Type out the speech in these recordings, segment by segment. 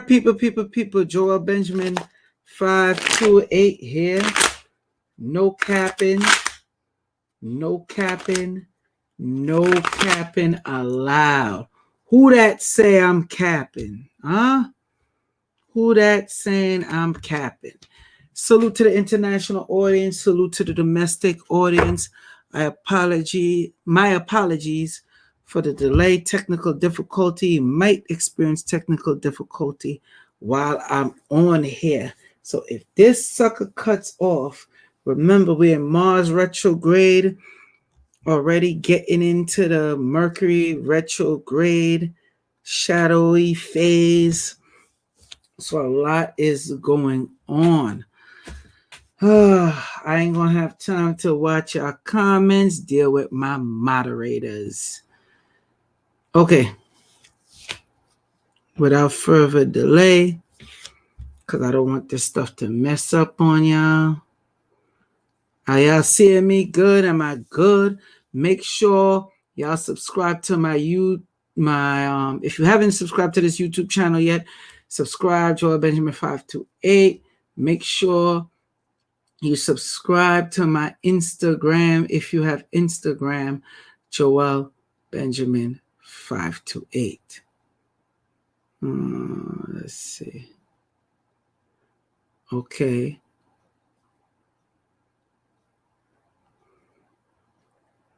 People. Joel Benjamin 528 here. No capping allowed. Who that say I'm capping? Huh? Who that saying I'm capping? Salute to the international audience. Salute to the domestic audience. My apologies for the delay. Technical difficulty. Might experience technical difficulty while I'm on here. So if this sucker cuts off, remember we're in Mars retrograde. Already getting into the Mercury retrograde shadowy phase. So a lot is going on. I ain't gonna have time to watch our comments, deal with my moderators. Okay. Without further delay, because I don't want this stuff to mess up on y'all. Are y'all seeing me good? Am I good? Make sure y'all subscribe to my if you haven't subscribed to this YouTube channel yet, subscribe, Joel Benjamin 528. Make sure you subscribe to my Instagram if you have Instagram, Joel Benjamin 528. Let's see. Okay.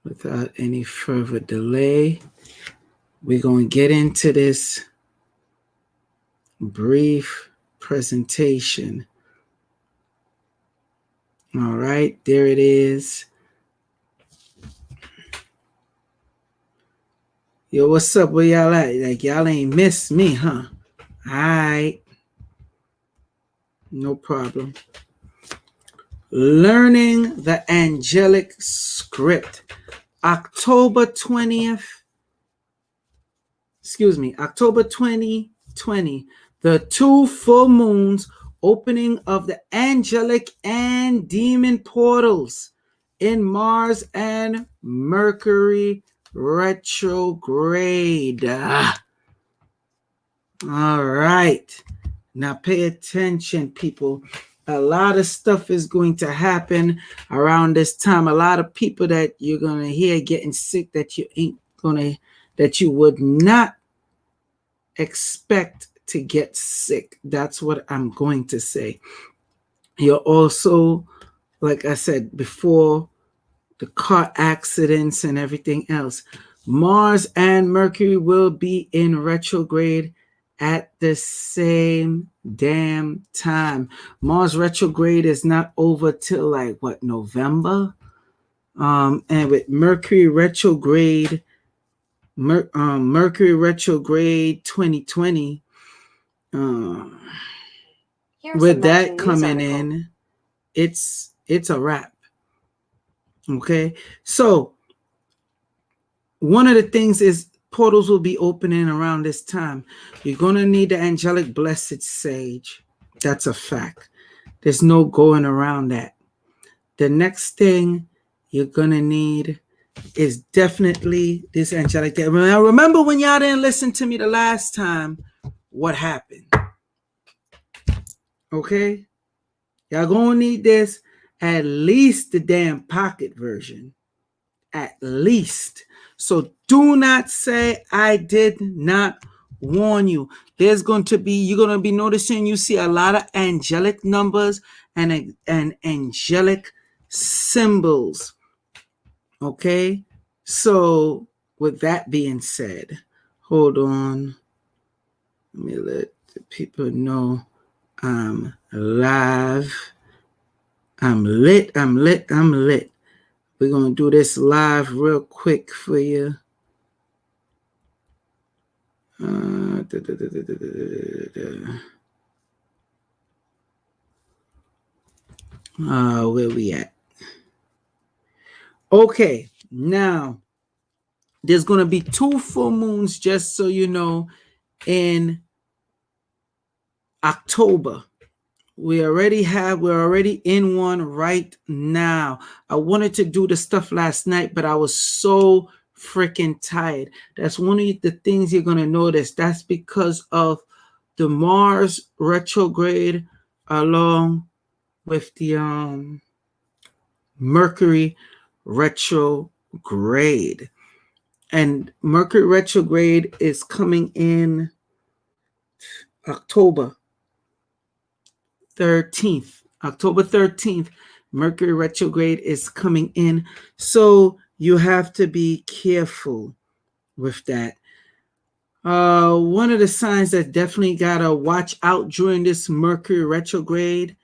Without any further delay, we're going to get into this brief presentation. All right, there it is. Yo, what's up? Where y'all at? Like, y'all ain't missed me, huh? All right. No problem. Learning the angelic script. October 2020, the 2 full moons, opening of the angelic and demon portals in Mars and Mercury retrograde. All right. Now pay attention, people. A lot of stuff is going to happen around this time. A lot of people that you're going to hear getting sick that you would not expect to get sick. That's what I'm going to say. You're also, like I said before, the car accidents and everything else. Mars and Mercury will be in retrograde at the same damn time. Mars retrograde is not over till November. And with Mercury retrograde, Mercury retrograde 2020, with that coming in, it's a wrap. Okay, so one of the things is portals will be opening around this time. You're going to need the angelic blessed sage. That's a fact. There's no going around that. The next thing you're going to need is definitely this angelic. Now, remember when y'all didn't listen to me the last time, what happened? Okay? Y'all going to need this, at least the damn pocket version. At least. So do not say I did not warn you. You're going to be noticing you see a lot of angelic numbers and angelic symbols. Okay? So with that being said, hold on. Let me let the people know I'm live. I'm lit. We're going to do this live real quick for you. Where we at? Okay, now there's going to be 2 full moons, just so you know, in October. We're already in one right now. I wanted to do the stuff last night, but I was so freaking tired. That's one of the things you're going to notice. That's because of the Mars retrograde along with the Mercury retrograde. And Mercury retrograde is coming in October 13th. October 13th, Mercury retrograde is coming in. So you have to be careful with that. One of the signs that definitely gotta watch out during this Mercury retrograde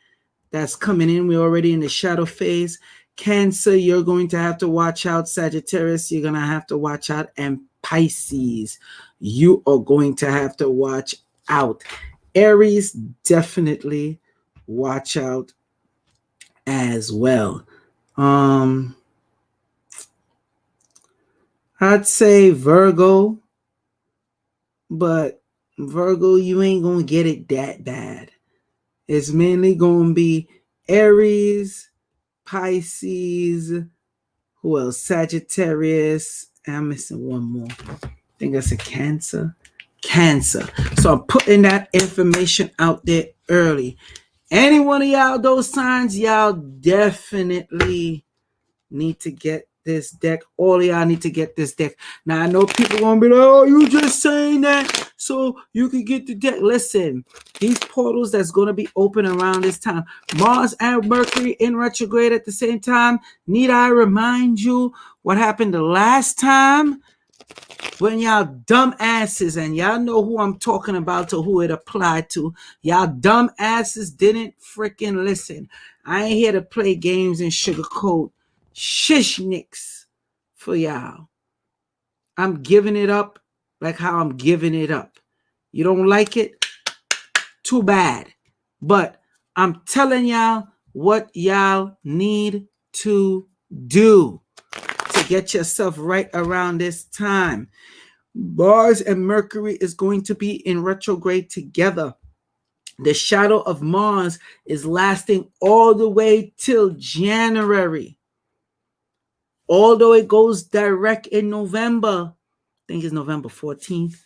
that's coming in, we're already in the shadow phase. Cancer, you're going to have to watch out. Sagittarius, you're gonna have to watch out. And Pisces, you are going to have to watch out. Aries, definitely watch out as well. I'd say Virgo, but Virgo, you ain't gonna get it that bad. It's mainly gonna be Aries, Pisces, who else? Sagittarius. I'm missing one more. I think that's a Cancer. Cancer. So I'm putting that information out there early. Any one of y'all, those signs, y'all definitely need to get this deck. All of y'all need to get this deck. Now, I know people gonna be like, oh, you just saying that so you can get the deck. Listen, these portals that's gonna be open around this time, Mars and Mercury in retrograde at the same time. Need I remind you what happened the last time? When y'all dumb asses, and y'all know who I'm talking about to who it applied to, y'all dumb asses didn't freaking listen. I ain't here to play games and sugarcoat shishnicks for y'all. I'm giving it up like how I'm giving it up. You don't like it? Too bad. But I'm telling y'all what y'all need to do to get yourself right around this time. Mars and Mercury is going to be in retrograde together. The shadow of Mars is lasting all the way till January. Although it goes direct in November. I think it's November 14th.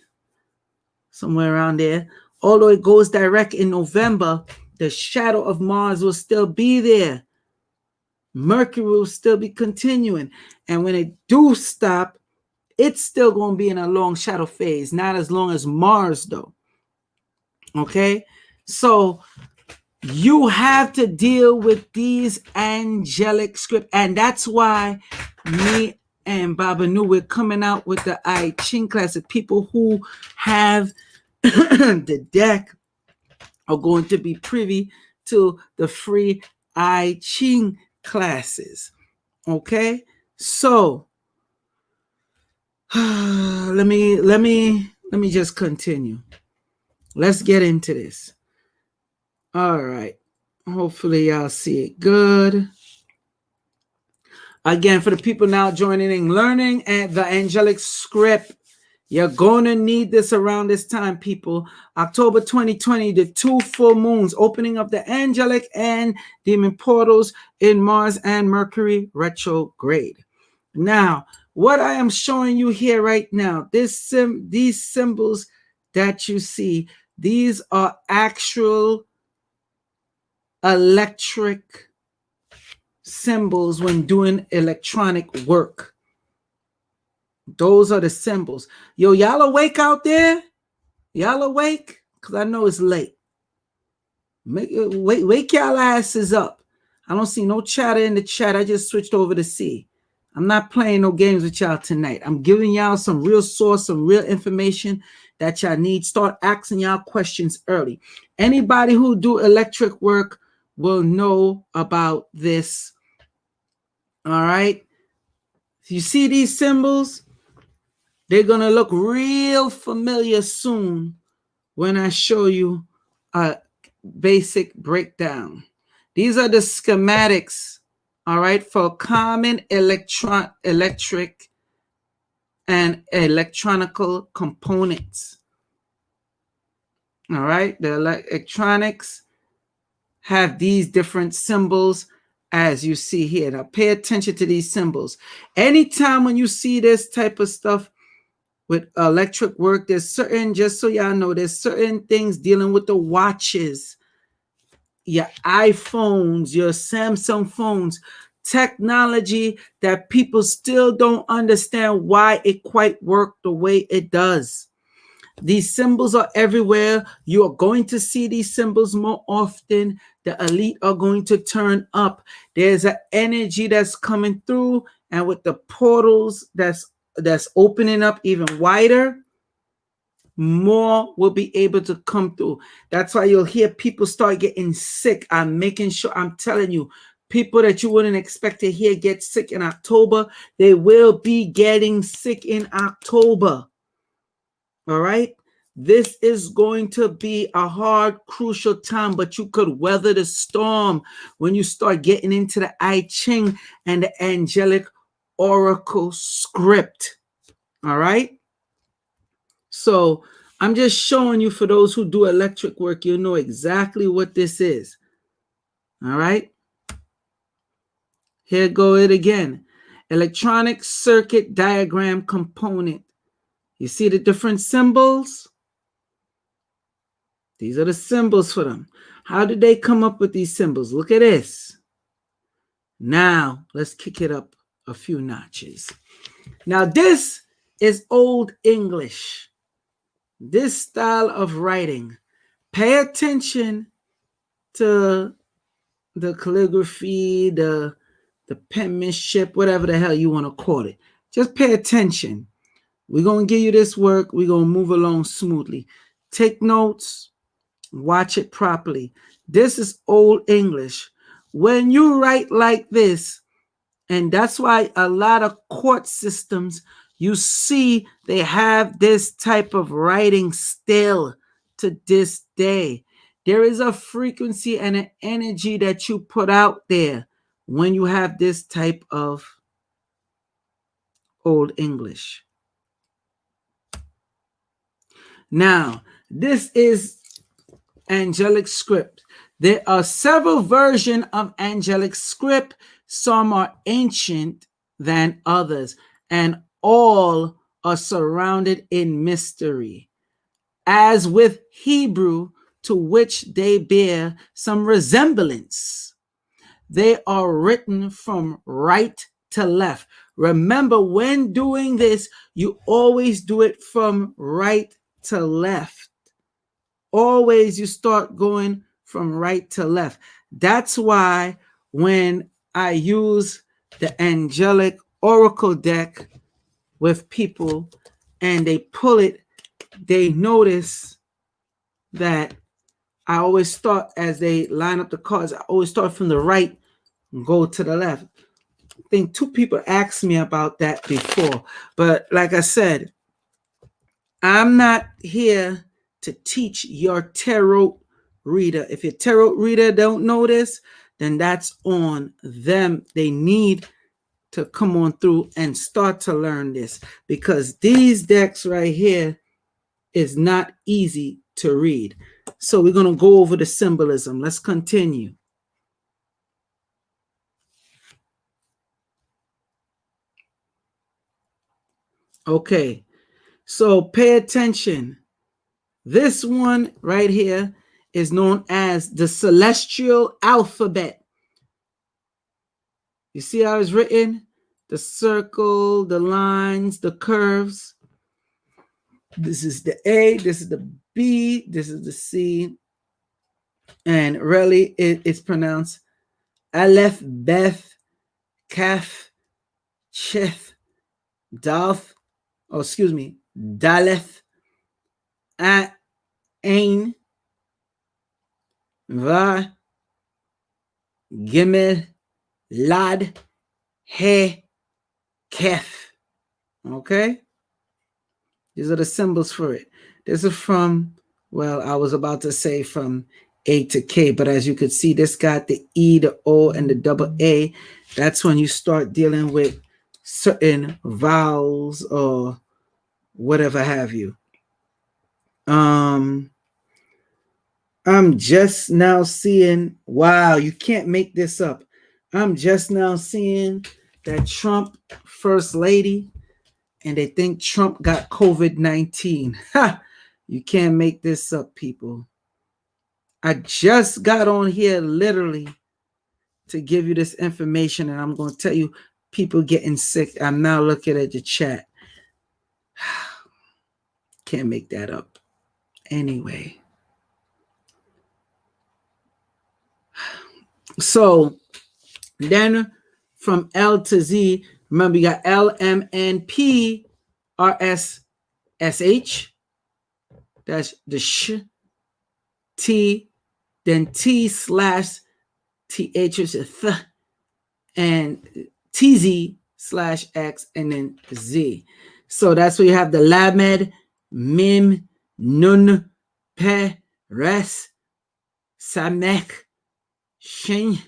Somewhere around there. Although it goes direct in November, the shadow of Mars will still be there. Mercury will still be continuing. And when it do stop, it's still going to be in a long shadow phase. Not as long as Mars, though. Okay? So you have to deal with these angelic script. And that's why me and Baba Nu, we're coming out with the I Ching class. The people who have the deck are going to be privy to the free I Ching classes. Okay? So let me just continue. Let's get into this. All right. Hopefully y'all see it good. Again, for the people now joining in, learning at the angelic script, you're going to need this around this time, people. October 2020, the 2 full moons, opening of the angelic and demon portals in Mars and Mercury retrograde. Now, what I am showing you here right now, these symbols that you see, these are actual electric symbols when doing electronic work. Those are the symbols. Yo, y'all awake out there? Y'all awake? Because I know it's late. Wake y'all asses up. I don't see no chatter in the chat. I just switched over to see. I'm not playing no games with y'all tonight. I'm giving y'all some real source, some real information that y'all need. Start asking y'all questions early. Anybody who do electric work will know about this. All right. You see these symbols? They're going to look real familiar soon when I show you a basic breakdown. These are the schematics, all right, for common electric and electronical components. All right, the electronics have these different symbols as you see here. Now pay attention to these symbols. Anytime when you see this type of stuff with electric work, there's certain, just so y'all know, there's certain things dealing with the watches, your iPhones, your Samsung phones, technology that people still don't understand why it quite worked the way it does. These symbols are everywhere. You are going to see these symbols more often. The elite are going to turn up. There's an energy that's coming through, and with the portals that's opening up even wider, more will be able to come through. That's why you'll hear people start getting sick. I'm making sure, I'm telling you, people that you wouldn't expect to hear get sick in October, they will be getting sick in October. All right. This is going to be a hard, crucial time, but you could weather the storm when you start getting into the I Ching and the angelic oracle script. All right. So I'm just showing you, for those who do electric work, you know exactly what this is. All right. Here go it again. Electronic circuit diagram component. You see the different symbols? These are the symbols for them. How did they come up with these symbols? Look at this. Now, let's kick it up a few notches. Now, this is Old English. This style of writing. Pay attention to the calligraphy, the penmanship, whatever the hell you want to call it. Just pay attention. We're going to give you this work. We're going to move along smoothly. Take notes. Watch it properly. This is Old English. When you write like this, and that's why a lot of court systems, you see they have this type of writing still to this day. There is a frequency and an energy that you put out there when you have this type of Old English. Now, this is angelic script. There are several versions of angelic script. Some are ancient than others, and all are surrounded in mystery. As with Hebrew, to which they bear some resemblance, they are written from right to left. Remember, when doing this, you always do it from right to left. Always you start going from right to left. That's why when I use the angelic oracle deck with people and they pull it, they notice that I always start, as they line up the cards, I always start from the right and go to the left. I think 2 people asked me about that before, but like I said, I'm not here to teach your tarot reader. If your tarot reader don't know this, then that's on them. They need to come on through and start to learn this, because these decks right here is not easy to read. So we're going to go over the symbolism. Let's continue. Okay, so pay attention. This one right here is known as the celestial alphabet. You see how it's written? The circle, the lines, the curves. This is the A, this is the B, this is the C. And really it's pronounced Aleph, Beth, Kaf, Chef, Dalth, Daleth, Ain, Va, Gimel, Lad, He, Kef. Okay? These are the symbols for it. This is from, well, I was about to say from A to K, but as you could see, this got the E, the O, and the double A. That's when you start dealing with certain vowels or whatever have you. I'm just now seeing, wow, you can't make this up. I'm just now seeing that Trump first lady, and they think Trump got COVID-19. Ha! You can't make this up, people. I just got on here literally to give you this information, and I'm going to tell you people getting sick. I'm now looking at the chat. Can't make that up. Anyway. So then from L to Z, remember you got L, M, N, P, R, S, S, H. That's the sh, T, then T slash TH is a th, and TZ slash X, and then Z. So that's where you have the Lamed, Mim, Nun, Pe, Res, Samek, Shin,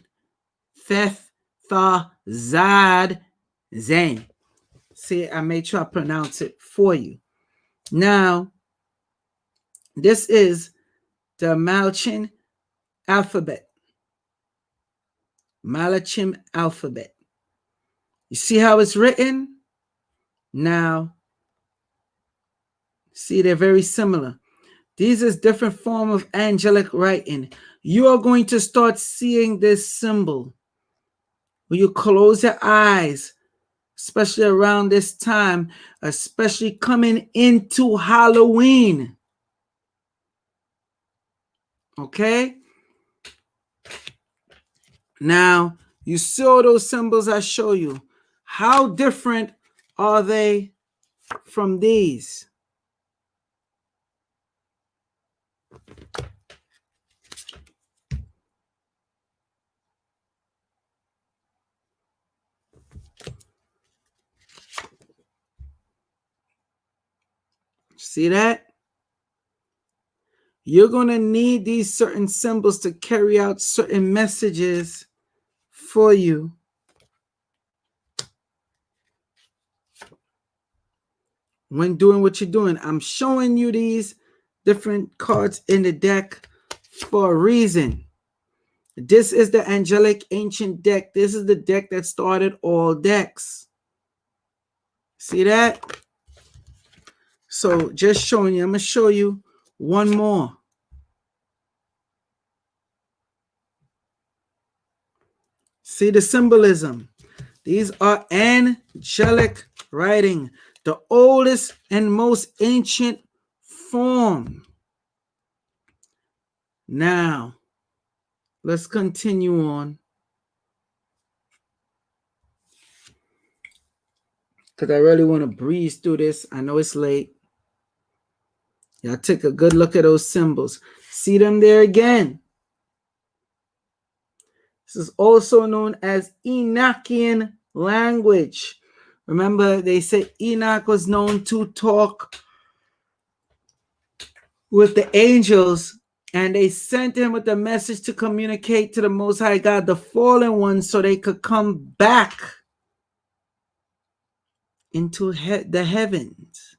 Theth, Tha, Zad, Zain. See, I made sure I pronounce it for you. Now, this is the Malachin alphabet. Malachim alphabet. You see how it's written? Now, see, they're very similar. These is different form of angelic writing. You are going to start seeing this symbol when you close your eyes, especially around this time, especially coming into Halloween. Okay? Now, you saw those symbols I show you. How different are they from these? See that? You're going to need these certain symbols to carry out certain messages for you. When doing what you're doing, I'm showing you these different cards in the deck for a reason. This is the angelic ancient deck. This is the deck that started all decks. See that? So just showing you, I'm going to show you one more. See the symbolism. These are angelic writing, the oldest and most ancient form. Now, let's continue on, because I really want to breeze through this. I know it's late. Y'all take a good look at those symbols. See them there again. This is also known as Enochian language. Remember, they say Enoch was known to talk with the angels, and they sent him with a message to communicate to the Most High God, the fallen ones, so they could come back into the heavens.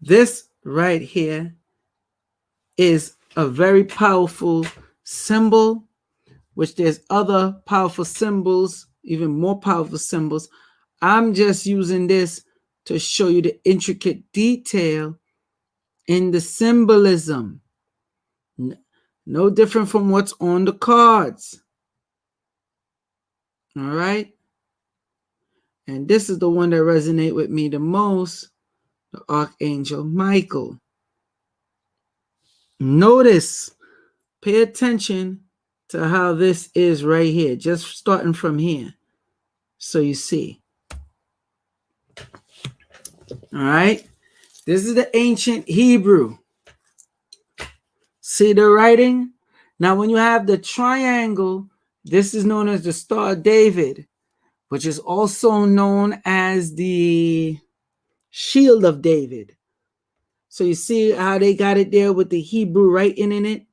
This right here is a very powerful symbol, which there's other powerful symbols, even more powerful symbols. I'm just using this to show you the intricate detail in the symbolism. No different from what's on the cards. All right? And this is the one that resonates with me the most, the Archangel Michael. Notice, pay attention to how this is right here, just starting from here. So you see. All right? This is the ancient Hebrew. See the writing? Now, when you have the triangle, this is known as the Star of David, which is also known as the Shield of David. So you see how they got it there with the Hebrew writing in it,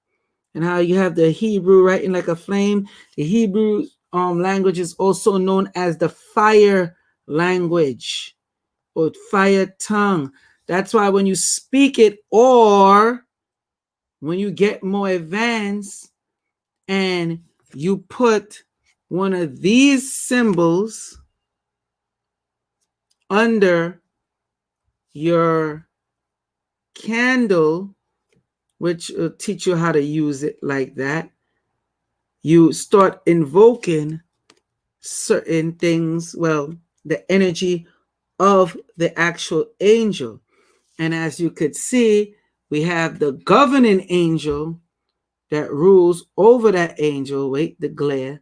and how you have the Hebrew writing like a flame. The Hebrew language is also known as the fire language or fire tongue. That's why when you speak it, or when you get more advanced, and you put one of these symbols under your candle, which will teach you how to use it like that, you start invoking certain things, well, the energy of the actual angel. And as you could see, we have the governing angel that rules over that angel. Wait, the glare.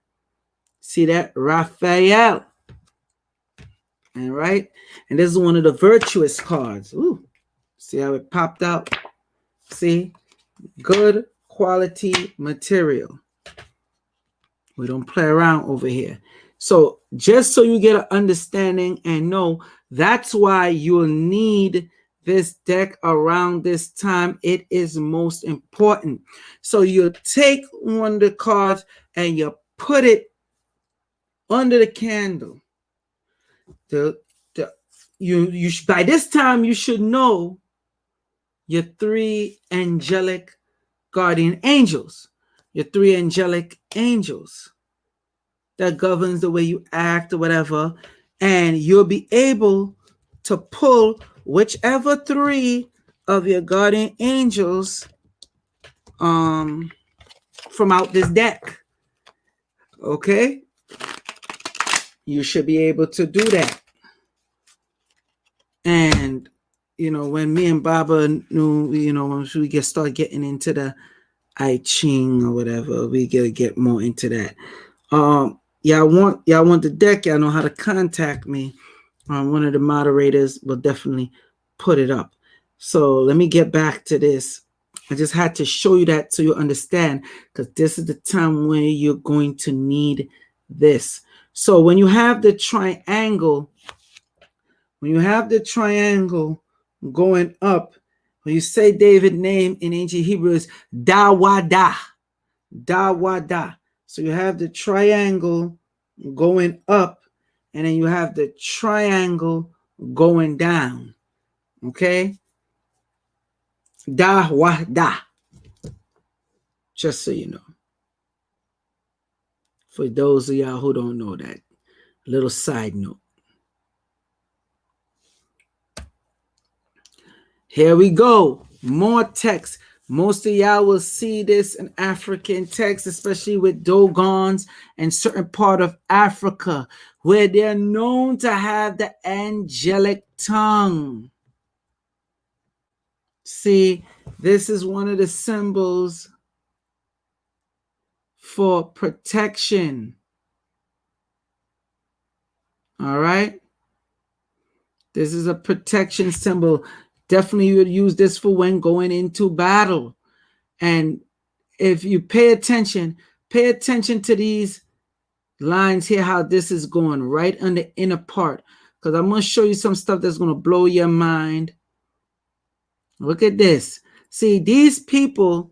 See that? Raphael. All right. And this is one of the virtuous cards. Ooh. See how it popped out? See? Good quality material. We don't play around over here. So just so you get an understanding and know, that's why you'll need this deck around this time. It is most important. So you take one of the cards and you put it under the candle. By this time you should know your 3 angelic guardian angels. Your 3 angelic angels that governs the way you act or whatever, and you'll be able to pull whichever 3 of your guardian angels from out this deck. Okay, you should be able to do that. And when me and Baba knew, once we start getting into the I Ching or whatever, we get more into that. Y'all want the deck, y'all know how to contact me. One of the moderators will definitely put it up. So let me get back to this. I just had to show you that so you understand, because this is the time when you're going to need this. So when you have the triangle, going up, when you say David's name in ancient Hebrew is Dawada. Dawada. So you have the triangle going up, and then you have the triangle going down. Okay? Dawada. Just so you know. For those of y'all who don't know that, little side note. Here we go. More text. Most of y'all will see this in African text, especially with Dogons and certain part of Africa, where they're known to have the angelic tongue. See, this is one of the symbols for protection. All right? This is a protection symbol. Definitely you would use this for when going into battle. And if you pay attention to these lines here, how this is going right on the inner part, because I'm going to show you some stuff that's going to blow your mind. Look at this. See, these people,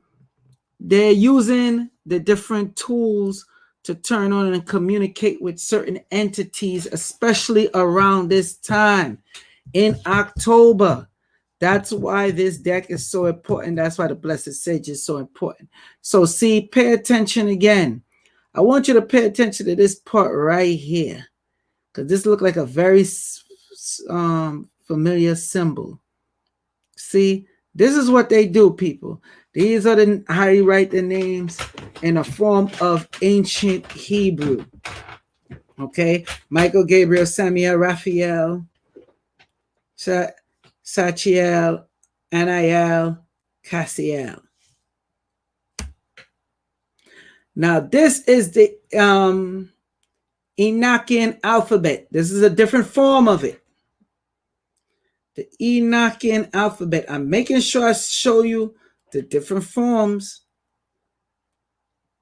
they're using the different tools to turn on and communicate with certain entities, especially around this time in October. That's why this deck is so important. That's why the Blessed Sage is so important. So see, pay attention again. I want you to pay attention to this part right here, because this looks like a very familiar symbol. See, this is what they do, people. These are how you write the names in a form of ancient Hebrew. Okay, Michael, Gabriel, Samuel, Raphael, Sachiel, Anael, Cassiel. Now, this is the Enochian alphabet. This is a different form of it. The Enochian alphabet. I'm making sure I show you the different forms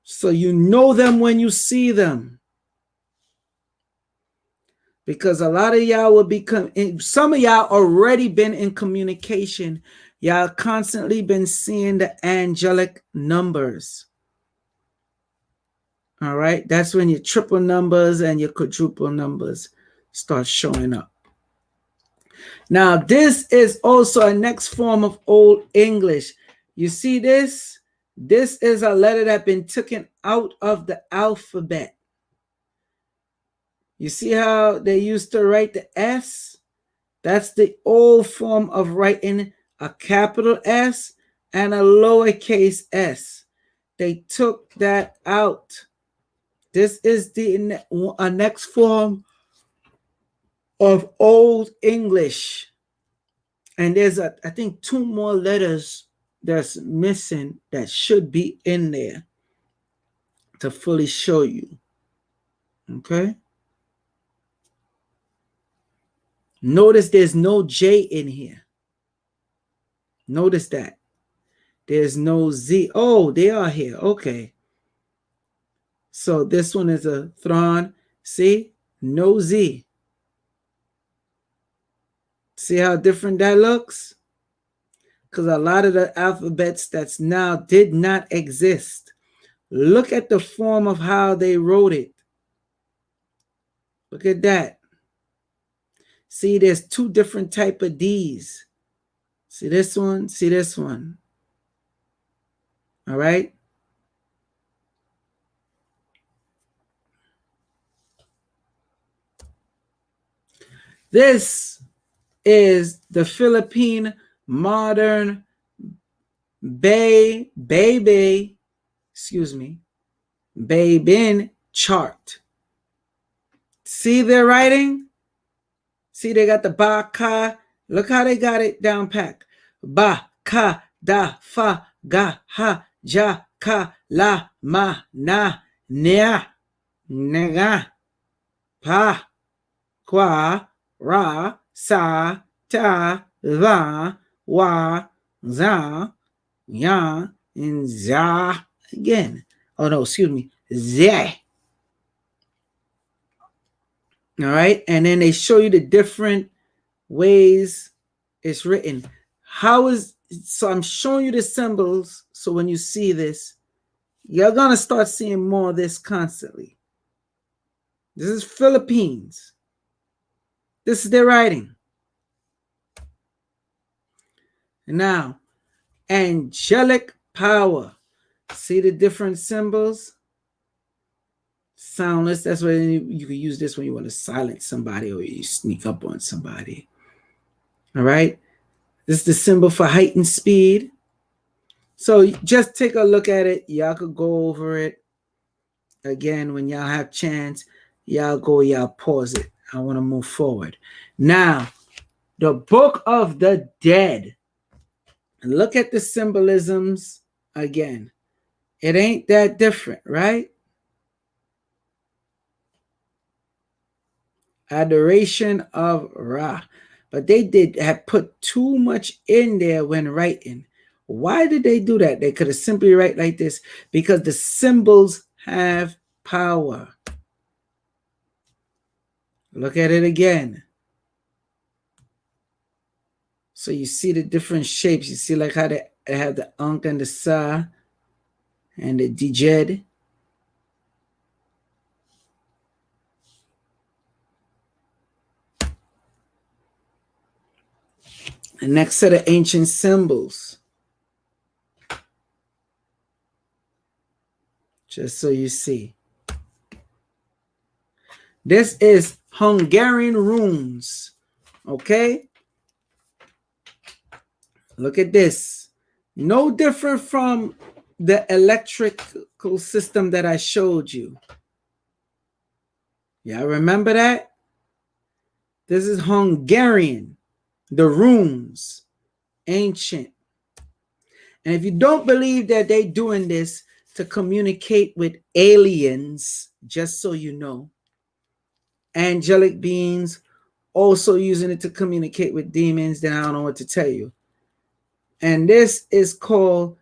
so you know them when you see them. Because a lot of y'all will be, some of y'all already been in communication. Y'all constantly been seeing the angelic numbers. All right, that's when your triple numbers and your quadruple numbers start showing up. Now, this is also a next form of Old English. You see this? This is a letter that's been taken out of the alphabet. You see how they used to write the S? That's the old form of writing a capital S and a lowercase s. They took that out. This is the next form of Old English. And there's, I think, 2 more letters that's missing that should be in there to fully show you. Okay? Notice there's no J in here. Notice that. There's no Z. Oh, they are here. Okay. So this one is a Thron. See? No Z. See how different that looks? Because a lot of the alphabets that's now did not exist. Look at the form of how they wrote it. Look at that. See, there's 2 different type of D's. See this one? See this one. All right? This is the Philippine modern Baybin chart. See their writing? See, they got the ba, ka. Look how they got it down packed. Ba, ka, da, fa, ga, ha, ja, ka, la, ma, na, nia, nega, pa, kwa, ra, sa, ta, va, wa, za, ya, and za again. Oh no, excuse me, ze. All right, and then they show you the different ways it's written. So I'm showing you the symbols, so when you see this, you're gonna start seeing more of this constantly. This is Philippines. This is their writing. And now, angelic power. See the different symbols? Soundless. That's why you can use this when you want to silence somebody or you sneak up on somebody. All right. This is the symbol for heightened speed. So just take a look at it. Y'all could go over it again when y'all have chance. Y'all pause it. I want to move forward. Now, the Book of the Dead. Look at the symbolisms again. It ain't that different, right? Adoration of Ra. But they have put too much in there when writing. Why did they do that? They could have simply write like this, because the symbols have power. Look at it again. So you see the different shapes. You see like how they have the Ankh and the Sa and the Dijed. The next set of ancient symbols. Just so you see. This is Hungarian runes. Okay? Look at this. No different from the electrical system that I showed you. Yeah, remember that? This is Hungarian. The runes, ancient. And if you don't believe that they're doing this to communicate with aliens, just so you know, angelic beings also using it to communicate with demons, then I don't know what to tell you. And this is called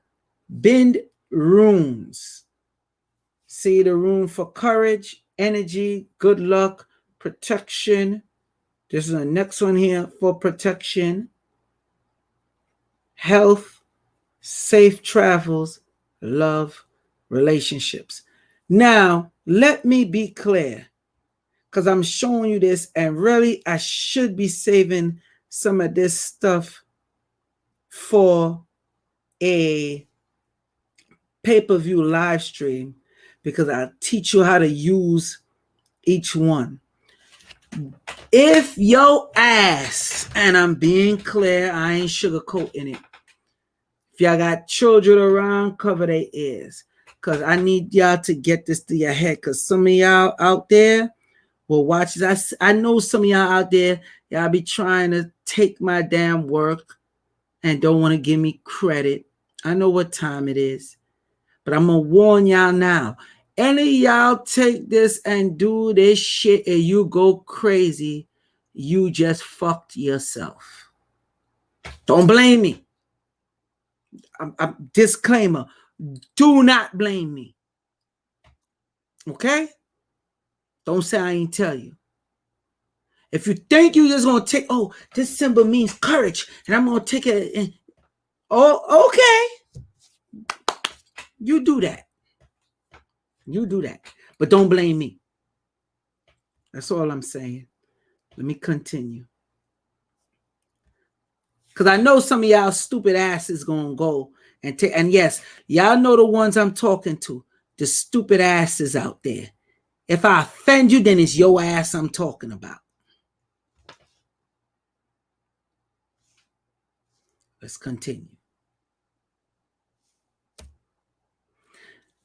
Bind runes. See the rune for courage, energy, good luck, protection. This is the next one here for protection, health, safe travels, love, relationships. Now, let me be clear, because I'm showing you this, and really I should be saving some of this stuff for a pay-per-view live stream because I'll teach you how to use each one. If your ass, and I'm being clear, I ain't sugarcoating it. If y'all got children around, cover their ears. Because I need y'all to get this to your head. Because some of y'all out there will watch this. I know some of y'all out there, y'all be trying to take my damn work and don't want to give me credit. I know what time it is. But I'm going to warn y'all now. Any y'all take this and do this shit and you go crazy, you just fucked yourself. Don't blame me. Disclaimer. Do not blame me. Okay? Don't say I ain't tell you. If you think you just going to take, oh, this symbol means courage, and I'm going to take it. And, oh, okay. You do that. You do that. But don't blame me. That's all I'm saying. Let me continue. Because I know some of y'all stupid asses going to go and take. And yes, y'all know the ones I'm talking to. The stupid asses out there. If I offend you, then it's your ass I'm talking about. Let's continue.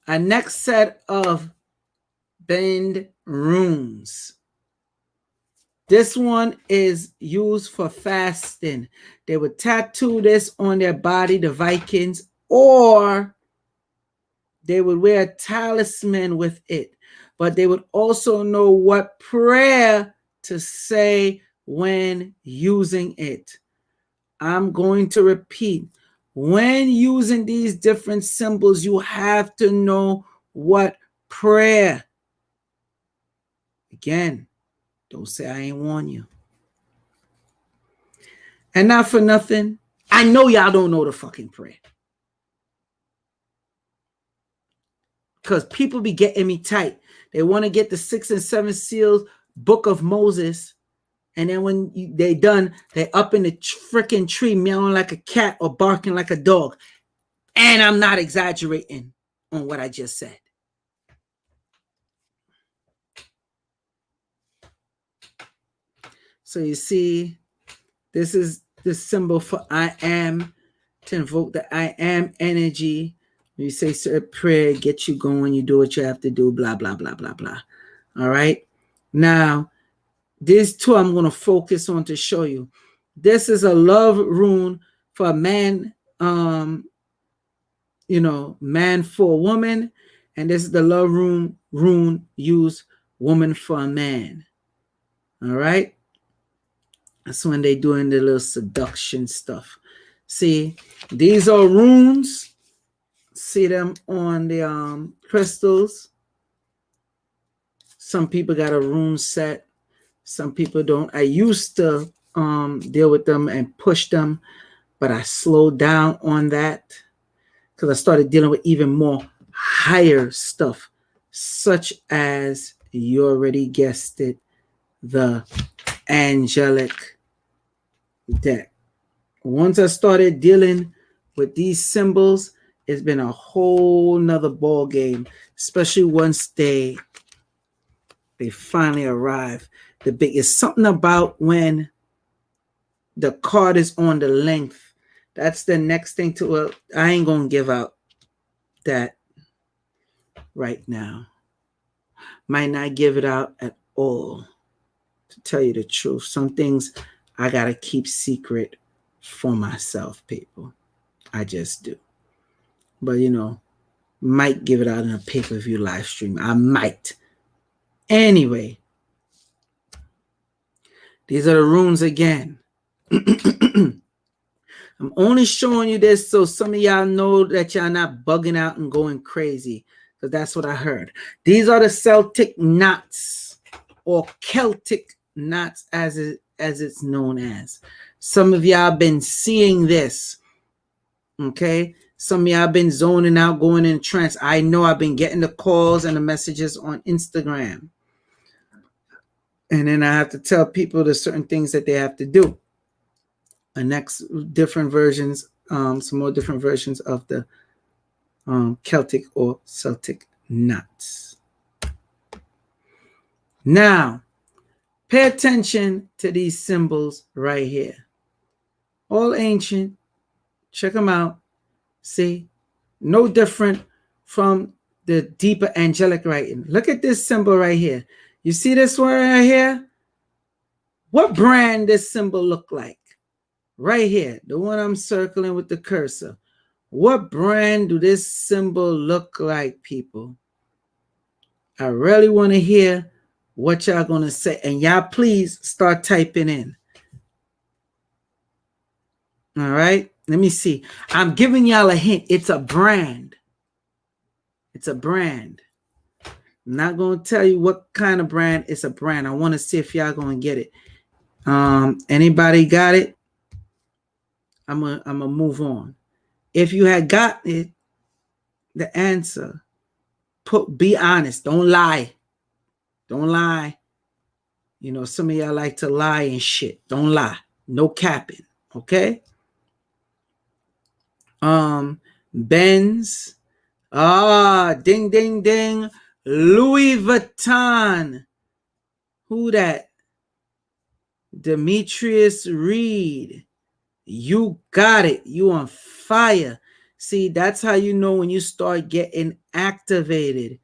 Our next set of bend runes. This one is used for fasting. They would tattoo this on their body, the Vikings, or they would wear a talisman with it. But they would also know what prayer to say when using it. I'm going to repeat. When using these different symbols, you have to know what prayer. Again, don't say I ain't warn you. And not for nothing, I know y'all don't know the fucking prayer. Because people be getting me tight. They want to get the 6 and 7 seals, Book of Moses. And then when they done, they up in the freaking tree meowing like a cat or barking like a dog. And I'm not exaggerating on what I just said. So you see, this is the symbol for I am, to invoke the I am energy. You say certain prayer, get you going, you do what you have to do, blah, blah, blah, blah, blah. All right. Now, these two I'm going to focus on to show you. This is a love rune for a man, man for a woman. And this is the love rune used woman for a man. All right. That's when they doing the little seduction stuff. See, these are runes. See them on the crystals. Some people got a rune set. Some people don't. I used to deal with them and push them, but I slowed down on that because I started dealing with even more higher stuff, such as, you already guessed it, the angelic deck. Once I started dealing with these symbols, it's been a whole nother ball game, especially once they finally arrive. The big is something about when the card is on the length. That's the next thing to, well, I ain't gonna give out that right now. Might not give it out at all, to tell you the truth. Some things I gotta keep secret for myself, people. I just do. But might give it out in a pay-per-view live stream. I might. Anyway, these are the runes again. I'm only showing you this so some of y'all know that y'all not bugging out and going crazy, because that's what I heard. These are the Celtic knots, or Celtic knots as it's known as. Some of y'all been seeing this. Okay? Some of y'all been zoning out, going in trance. I know I've been getting the calls and the messages on Instagram. And then I have to tell people the certain things that they have to do. The next different versions, some more different versions of the Celtic or Celtic knots. Now, pay attention to these symbols right here. All ancient. Check them out. See? No different from the deeper angelic writing. Look at this symbol right here. You see this one right here? What brand this symbol look like? Right here, the one I'm circling with the cursor. What brand do this symbol look like, people? I really want to hear what y'all going to say. And y'all please start typing in. All right, let me see. I'm giving y'all a hint. It's a brand. It's a brand. I'm not going to tell you what kind of brand. It's a brand. I want to see if y'all going to get it. Anybody got it? I'm gonna move on. If you had got it, the answer, be honest. Don't lie. Don't lie. You know, some of y'all like to lie and shit. Don't lie. No capping. Okay? Benz. Ding, ding, ding. Louis Vuitton. Who that? Demetrius Reed. You got it. You on fire. See, that's how you know when you start getting activated.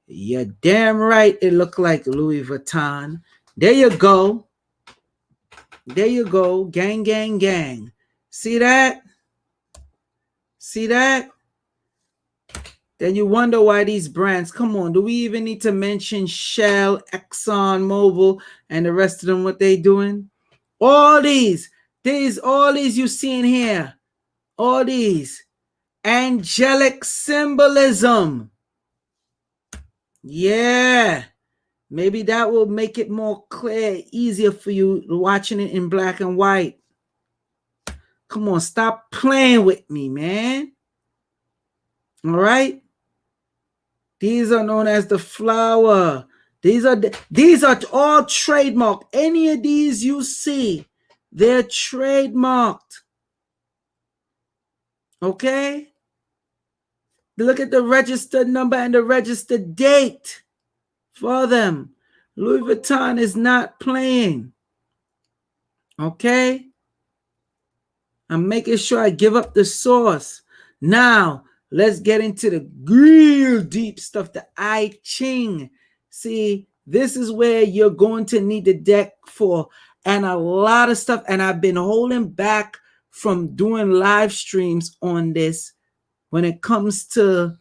You're damn right it looked like Louis Vuitton. There you go. There you go. Gang, gang, gang. See that? See that? Then you wonder why these brands, come on, do we even need to mention Shell, Exxon Mobil, and the rest of them, what they doing? All these you see in here, all these angelic symbolism. Yeah, maybe that will make it more clear, easier for you watching it in black and white. Come on, stop playing with me, man. All right. These are known as the flower. These are all trademarked. Any of these you see, they're trademarked. Okay? Look at the registered number and the registered date for them. Louis Vuitton is not playing. Okay? I'm making sure I give up the source. Now, let's get into the real deep stuff, the I Ching. See, this is where you're going to need the deck for, and a lot of stuff. And I've been holding back from doing live streams on this when it comes to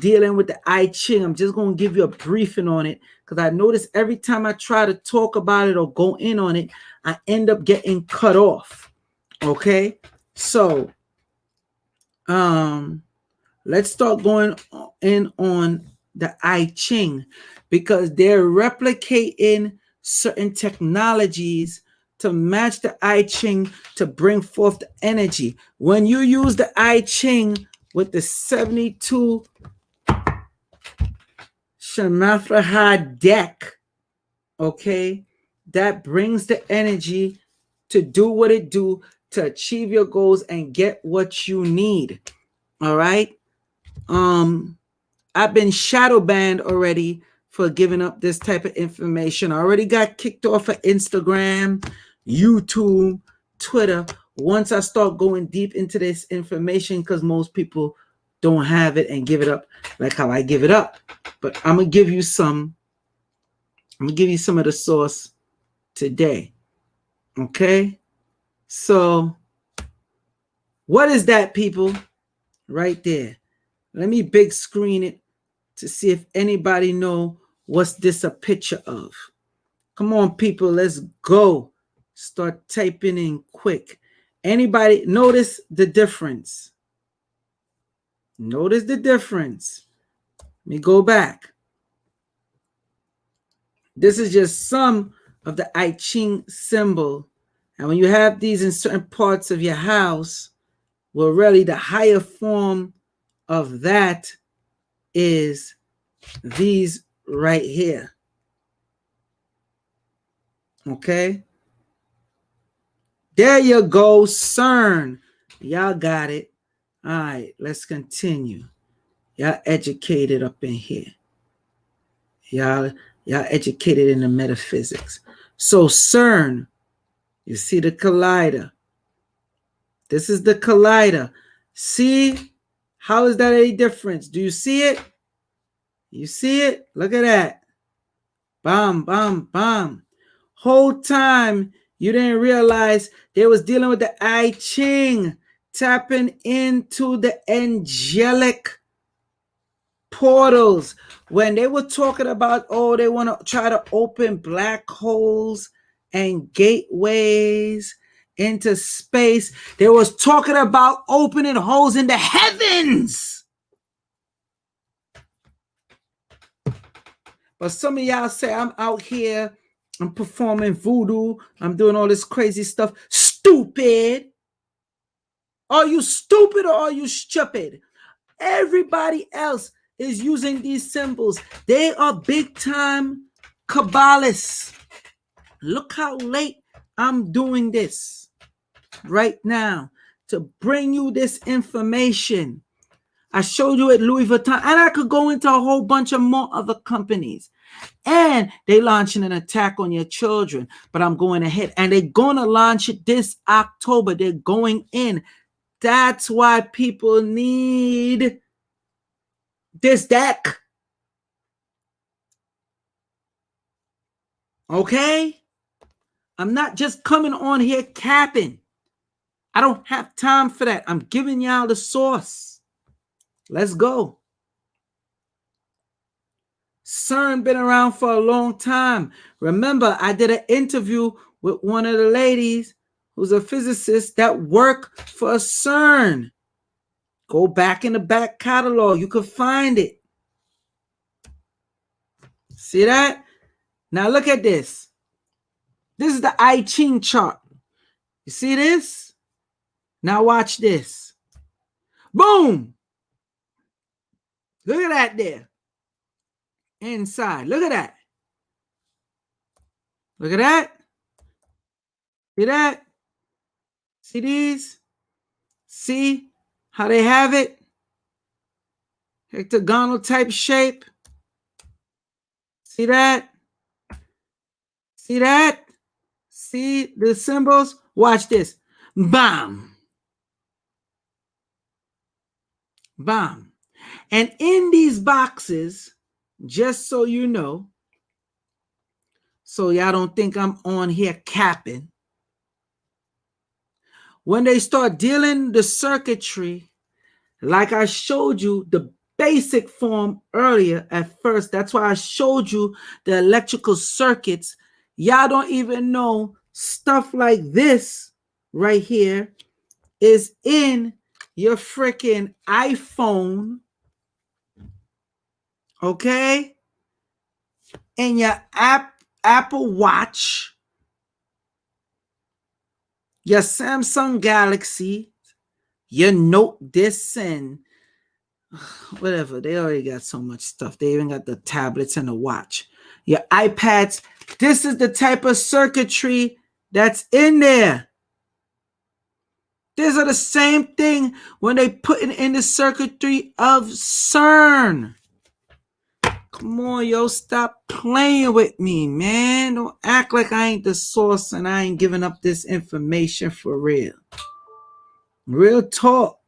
dealing with the I Ching. I'm just going to give you a briefing on it because I notice every time I try to talk about it or go in on it, I end up getting cut off. Okay, so let's start going in on the I Ching because they're replicating certain technologies to match the I Ching to bring forth the energy. When you use the I Ching with the 72 Shamathraha deck, okay, that brings the energy to do what it do to achieve your goals and get what you need. All right. I've been shadow banned already for giving up this type of information. I already got kicked off of Instagram, YouTube, Twitter. Once I start going deep into this information, because most people don't have it and give it up like how I give it up. But I'm gonna give you some. I'm gonna give you some of the source today. Okay. So, what is that, people? Right there. Let me big screen it to see if anybody know what's this a picture of. Come on, people, let's go. Start typing in quick. Anybody notice the difference? Notice the difference. Let me go back. This is just some of the I Ching symbol. And when you have these in certain parts of your house, well, really the higher form of that is these right here. Okay. There you go, CERN. Y'all got it. All right, let's continue. Y'all educated up in here. Y'all educated in the metaphysics. So CERN, you see the collider. This is the collider. See? How is that any difference? Do you see it? You see it? Look at that. Bam, bam, bam. Whole time you didn't realize they was dealing with the I Ching, tapping into the angelic portals. When they were talking about, oh, they want to try to open black holes and gateways into space, they was talking about opening holes in the heavens. But some of y'all say, I'm out here, I'm performing voodoo, I'm doing all this crazy stuff. Stupid. Are you stupid or are you stupid? Everybody else is using these symbols. They are big time Kabbalists. Look how late I'm doing this right now to bring you this information. I showed you at Louis Vuitton, and I could go into a whole bunch of more other companies. And they launching an attack on your children, but I'm going ahead. And they're going to launch it this October. They're going in. That's why people need this deck. Okay? I'm not just coming on here capping. I don't have time for that. I'm giving y'all the source. Let's go. CERN been around for a long time. Remember, I did an interview with one of the ladies who's a physicist that worked for CERN. Go back in the back catalog. You can find it. See that? Now look at this. This is the I Ching chart. You see this? Now watch this. Boom! Look at that there. Inside. Look at that. Look at that. See that? See these? See how they have it? Hexagonal type shape. See that? See that? See the symbols? Watch this. Bam. Bam. And in these boxes, just so you know, so y'all don't think I'm on here capping, when they start dealing the circuitry, like I showed you the basic form earlier at first, that's why I showed you the electrical circuits. Y'all don't even know stuff like this right here is in your freaking iPhone, okay? And your Apple Watch, your Samsung Galaxy, your Note this and whatever. They already got so much stuff. They even got the tablets and the watch. Your iPads. This is the type of circuitry that's in there. These are the same thing when they put it in the circuitry of CERN. Come on, yo, stop playing with me, man. Don't act like I ain't the source and I ain't giving up this information for real. Real talk.